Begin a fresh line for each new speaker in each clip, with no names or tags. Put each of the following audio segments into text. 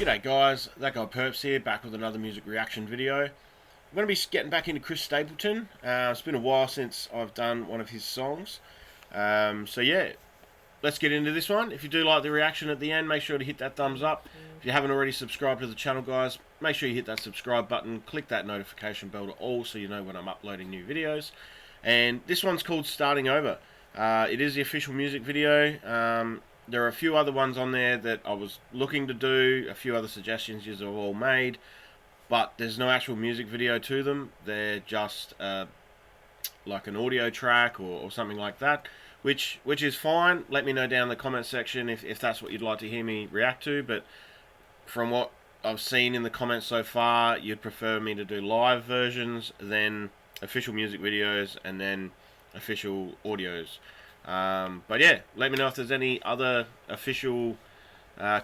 G'day guys, that guy Purps here, back with another music reaction video. I'm going to be getting back into Chris Stapleton. It's been a while since I've done one of his songs. So yeah, let's get into this one. If you do like the reaction at the end, make sure to hit that thumbs up. If you haven't already subscribed to the channel, guys, make sure you hit that subscribe button, click that notification bell to all so you know when I'm uploading new videos. And this one's called Starting Over. It is the official music video. There are a few other ones on there that I was looking to do, a few other suggestions you've all made, but there's no actual music video to them. They're just like an audio track or something like that, which is fine. Let me know down in the comment section if that's what you'd like to hear me react to, but from what I've seen in the comments so far, you'd prefer me to do live versions, then official music videos, and then official audios. But yeah, let me know if there's any other official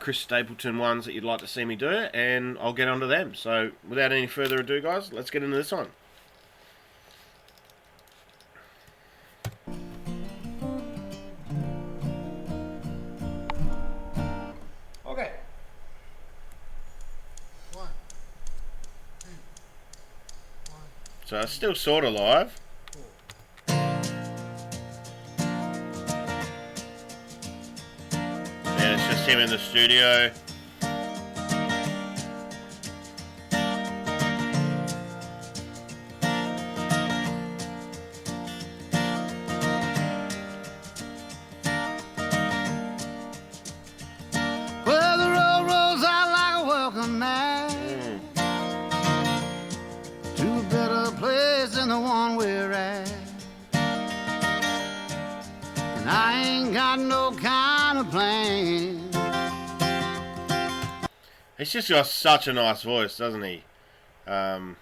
Chris Stapleton ones that you'd like to see me do, and I'll get onto them. So without any further ado, guys, let's get into this one. Okay.
1, 2, 1.
So it's still sort of live. And it's just him in the studio.
Well, the road rolls out like a welcome mat to a better place than the one we're at. And I ain't got no kind of plan.
He's just got such a nice voice, doesn't he? Like,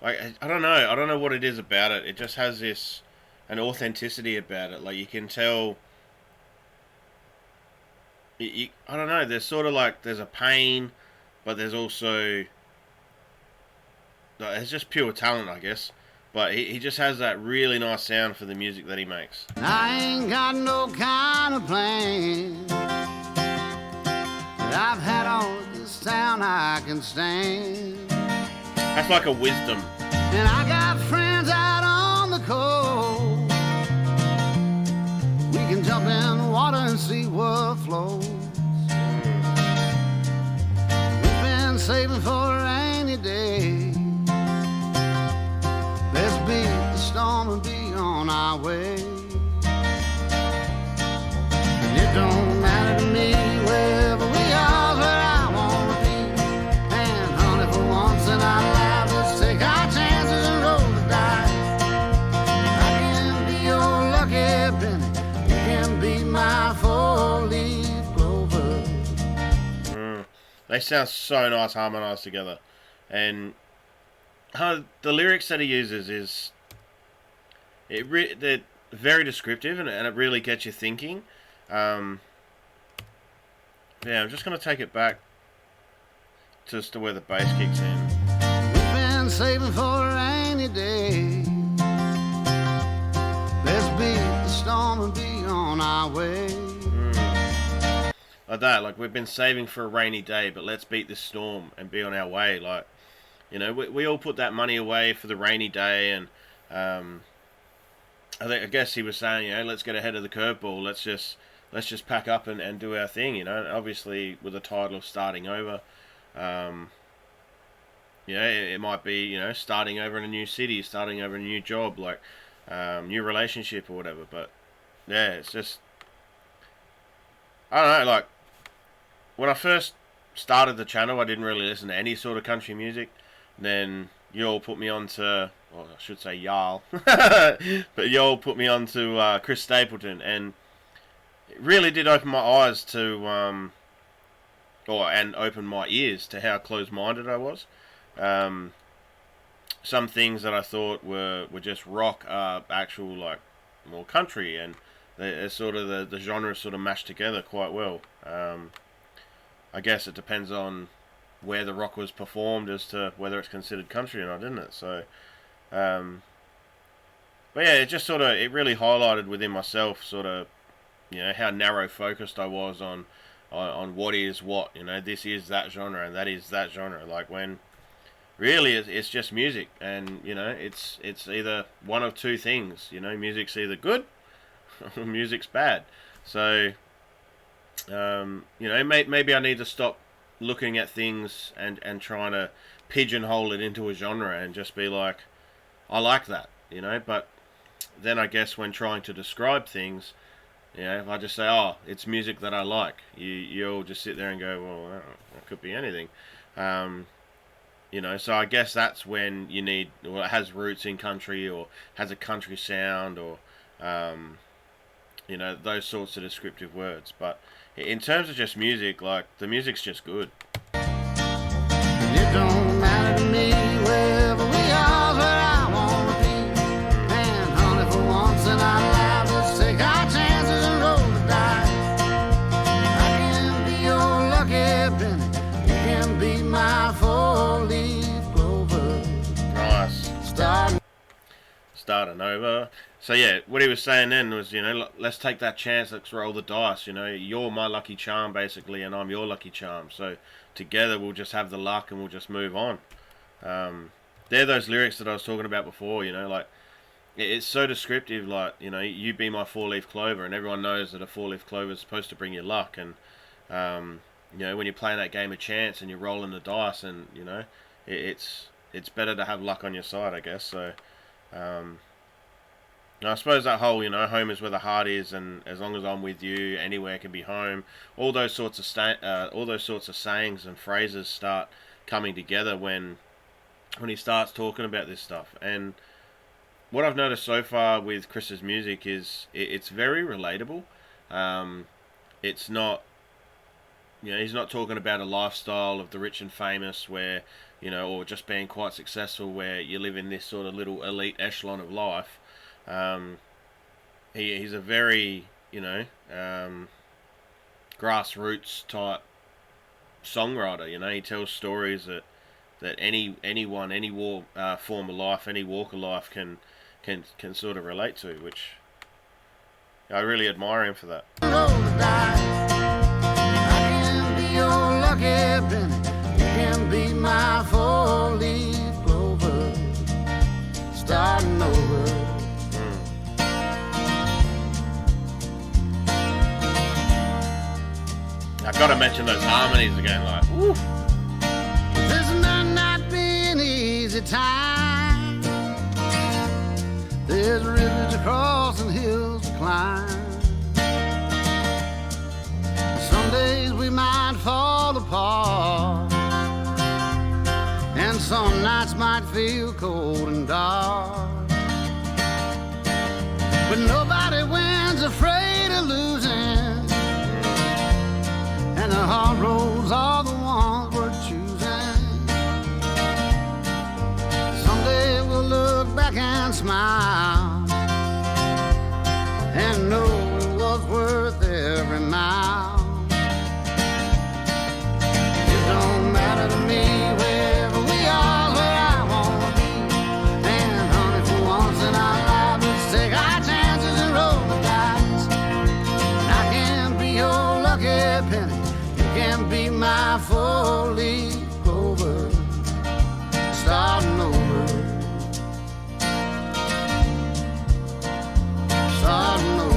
I don't know what it is about it. It just has an authenticity about it. Like, you can tell. I don't know. There's sort of like there's a pain, but there's also it's just pure talent, I guess. But he just has that really nice sound for the music that he makes.
I ain't got no kind of plan. But I've had all of this town I can stand.
That's like a wisdom.
And I got friends out on the coast. We can jump in the water and see what flows. We've been saving for a rainy day. Let's beat the storm and be on our way. And it don't matter to me wherever we are, where I wanna be. And honey, for once in our lives, let's take our chances and roll the dice. I can be your lucky penny, you can be my four-leaf clover.
They sound so nice harmonized together. And the lyrics that he uses they're very descriptive, and it really gets you thinking. Yeah, I'm just going to take it back just to where the bass kicks in.
We've been saving for a rainy day. Let's beat the storm and be on our way.
Like that, like we've been saving for a rainy day, but let's beat this storm and be on our way. Like, you know, we all put that money away for the rainy day, and I guess he was saying, you know, let's get ahead of the curveball. Let's just pack up and do our thing. You know, obviously with the title of Starting Over, you know, it might be, you know, starting over in a new city, starting over in a new job, like new relationship or whatever. But yeah, it's just, I don't know. Like, when I first started the channel, I didn't really listen to any sort of country music. Then you all put me on to, well, I should say y'all, but you all put me on to Chris Stapleton, and it really did open my eyes to, and open my ears to how closed-minded I was. Some things that I thought were just rock are actual, like, more country, and they're sort of the genres sort of mashed together quite well. I guess it depends on where the rock was performed as to whether it's considered country or not, didn't it? So, but yeah, it just sort of, it really highlighted within myself sort of, you know, how narrow focused I was on on what is what. You know, this is that genre and that is that genre. Like when really it's just music, and you know it's either one of two things. You know, music's either good or music's bad. So you know, maybe I need to stop looking at things and trying to pigeonhole it into a genre and just be like, I like that, you know. But then I guess when trying to describe things, you know, if I just say, oh, it's music that I like, you'll just sit there and go, well, I don't know, it could be anything. You know, so I guess that's when you need, well, it has roots in country or has a country sound or, you know, those sorts of descriptive words. But in terms of just music, like, the music's just good.
It don't matter to me wherever we are, where I wanna be. And honey, for once in our lives, let's take our chances and roll the dice. I can be your lucky penny, you can be my four-leaf clover.
Nice. Starting over. So yeah, what he was saying then was, you know, let's take that chance, let's roll the dice, you know, you're my lucky charm basically and I'm your lucky charm, so together we'll just have the luck and we'll just move on. They're those lyrics that I was talking about before, you know, like, it's so descriptive, like, you know, you be my four-leaf clover, and everyone knows that a four-leaf clover is supposed to bring you luck, and, you know, when you're playing that game of chance and you're rolling the dice, and, you know, it's better to have luck on your side, I guess, so, I suppose that whole, you know, home is where the heart is, and as long as I'm with you, anywhere can be home. All those sorts of sayings and phrases start coming together when he starts talking about this stuff. And what I've noticed so far with Chris's music is it's very relatable. It's not, you know, he's not talking about a lifestyle of the rich and famous where, you know, or just being quite successful where you live in this sort of little elite echelon of life. He's a very, you know, grassroots type songwriter. You know, he tells stories that anyone, any form of life, any walk of life can sort of relate to, which I really admire him for that.
I can be your lucky penny, you can be my four-leaf clover, starting over.
I've got to mention those harmonies again, like, woo.
This might not be an easy time. There's rivers to cross and hills to climb. Some days we might fall apart, and some nights might feel cold and dark. But nobody wins afraid of losing, and the hard roads are the ones worth choosing. Someday we'll look back and smile and know it was worth every mile. It don't matter to me wherever we are, where I wanna be. And honey, for once in our lives, let's take our chances and roll the dice. And I can be your lucky penny, can be my four-leaf clover, starting over, starting over.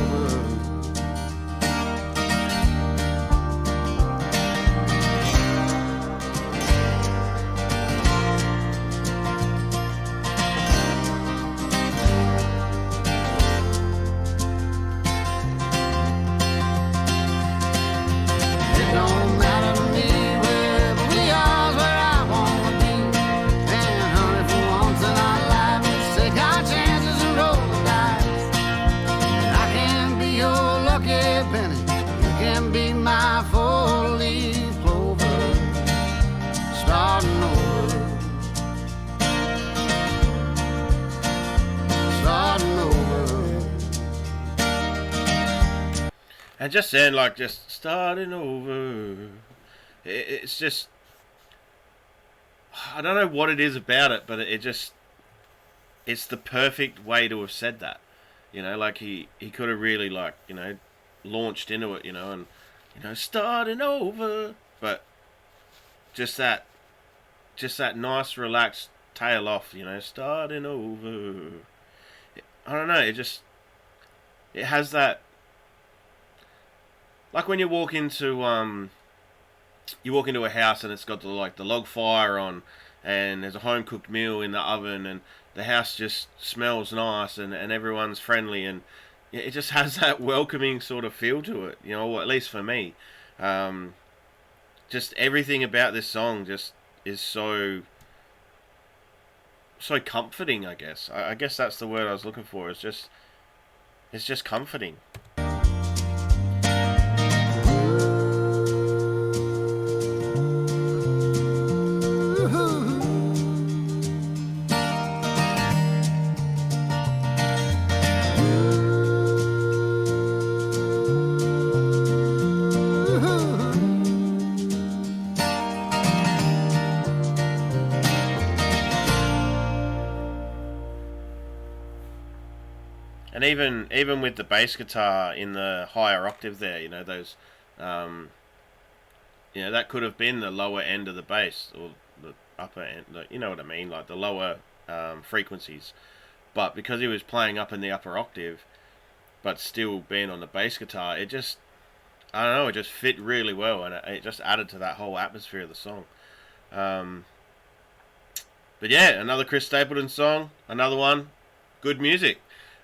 It don't matter to me wherever we are, where I wanna be. And honey, for once in our lives, let's take our chances and roll the dice. And I can be your lucky penny, you can be my four-leaf clover, starting over, starting over.
And just then, like, just starting over. It's just, I don't know what it is about it, but it just, it's the perfect way to have said that. You know, like he could have really, like, you know, launched into it, you know, and starting over. But just that, nice, relaxed tail off, starting over. I don't know. It has that. Like when you walk into a house and it's got the log fire on, and there's a home cooked meal in the oven, and the house just smells nice, and everyone's friendly, and it just has that welcoming sort of feel to it, or at least for me. Just everything about this song just is so comforting. I guess that's the word I was looking for. It's just comforting. And even with the bass guitar in the higher octave there, those, that could have been the lower end of the bass or the upper end. You know what I mean, like the lower frequencies. But because he was playing up in the upper octave, but still being on the bass guitar, it just, I don't know, it just fit really well, and it just added to that whole atmosphere of the song. But yeah, another Chris Stapleton song, another one, good music.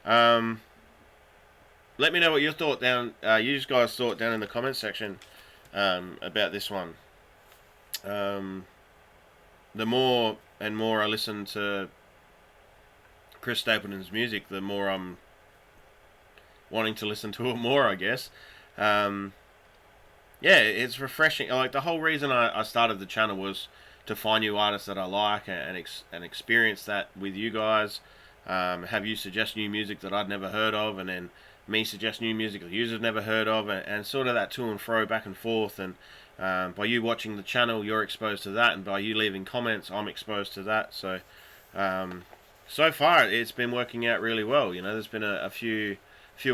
Let me know what you guys thought down in the comments section about this one. The more and more I listen to Chris Stapleton's music, the more I'm wanting to listen to it more, I guess. Yeah, it's refreshing. Like, the whole reason I started the channel was to find new artists that I like and experience that with you guys. Have you suggest new music that I'd never heard of, and then me suggest new music that you have never heard of, and sort of that to and fro, back and forth. And by you watching the channel, you're exposed to that, and by you leaving comments, I'm exposed to that. So so far it's been working out really well. There's been a few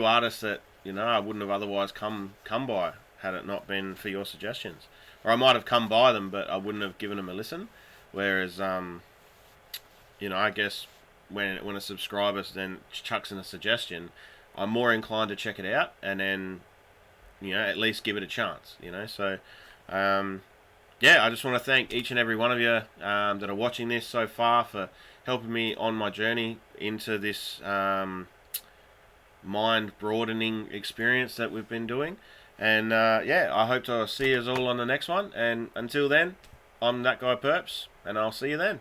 artists that I wouldn't have otherwise come by had it not been for your suggestions, or I might have come by them, but I wouldn't have given them a listen. Whereas I guess when a subscriber then chucks in a suggestion, I'm more inclined to check it out and then at least give it a chance. So yeah, I just want to thank each and every one of you that are watching this so far for helping me on my journey into this mind broadening experience that we've been doing. And yeah, I hope to see you all on the next one, and until then, I'm that guy Purps, and I'll see you then.